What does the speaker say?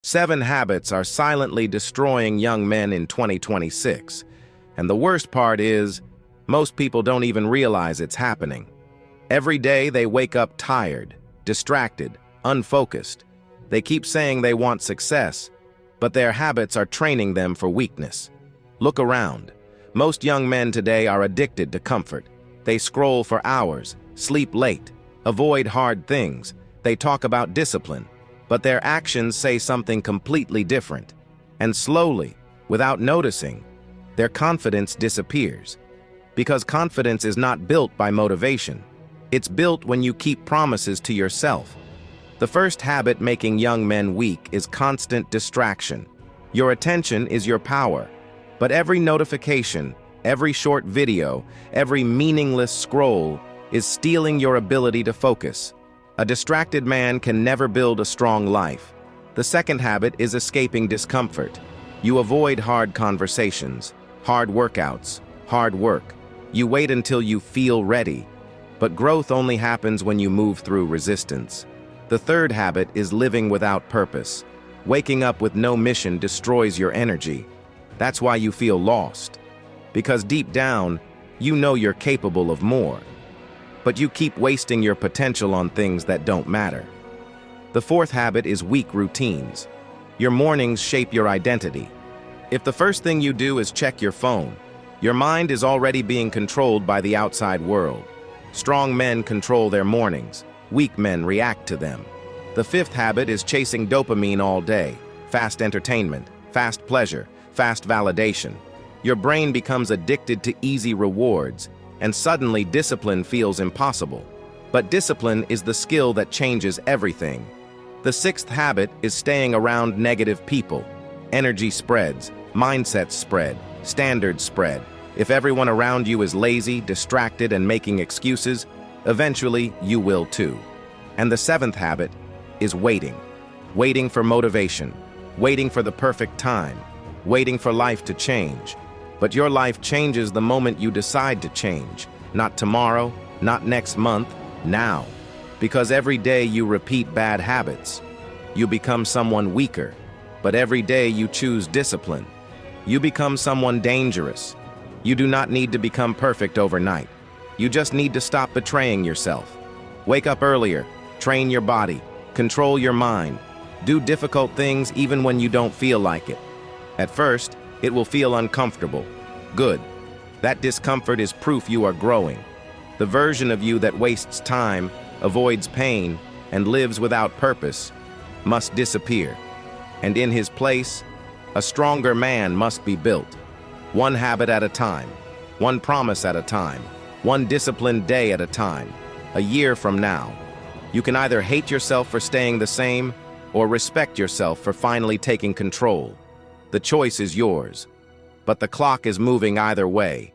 7 habits are silently destroying young men in 2026. And the worst part is, most people don't even realize it's happening. Every day they wake up tired, distracted, unfocused. They keep saying they want success, but their habits are training them for weakness. Look around. Most young men today are addicted to comfort. They scroll for hours, sleep late, avoid hard things. They talk about discipline, but their actions say something completely different. And slowly, without noticing, their confidence disappears. Because confidence is not built by motivation. It's built when you keep promises to yourself. The first habit making young men weak is constant distraction. Your attention is your power, but every notification, every short video, every meaningless scroll is stealing your ability to focus. A distracted man can never build a strong life. The second habit is escaping discomfort. You avoid hard conversations, hard workouts, hard work. You wait until you feel ready. But growth only happens when you move through resistance. The third habit is living without purpose. Waking up with no mission destroys your energy. That's why you feel lost. Because deep down, you know you're capable of more. But you keep wasting your potential on things that don't matter. The fourth habit is weak routines. Your mornings shape your identity. If the first thing you do is check your phone, your mind is already being controlled by the outside world. Strong men control their mornings. Weak men react to them. The fifth habit is chasing dopamine all day. Fast entertainment, fast pleasure, fast validation. Your brain becomes addicted to easy rewards, and suddenly discipline feels impossible. But discipline is the skill that changes everything. The sixth habit is staying around negative people. Energy spreads, mindsets spread, standards spread. If everyone around you is lazy, distracted, and making excuses, eventually you will too. And the seventh habit is waiting. Waiting for motivation, waiting for the perfect time, waiting for life to change. But your life changes the moment you decide to change. Not tomorrow, not next month, now. Because every day you repeat bad habits, you become someone weaker. But every day you choose discipline, you become someone dangerous. You do not need to become perfect overnight. You just need to stop betraying yourself. Wake up earlier, train your body, control your mind, do difficult things even when you don't feel like it. At first, it will feel uncomfortable. Good. That discomfort is proof you are growing. The version of you that wastes time, avoids pain, and lives without purpose must disappear. And in his place, a stronger man must be built. One habit at a time, one promise at a time, one disciplined day at a time. A year from now, you can either hate yourself for staying the same or respect yourself for finally taking control. The choice is yours, but the clock is moving either way.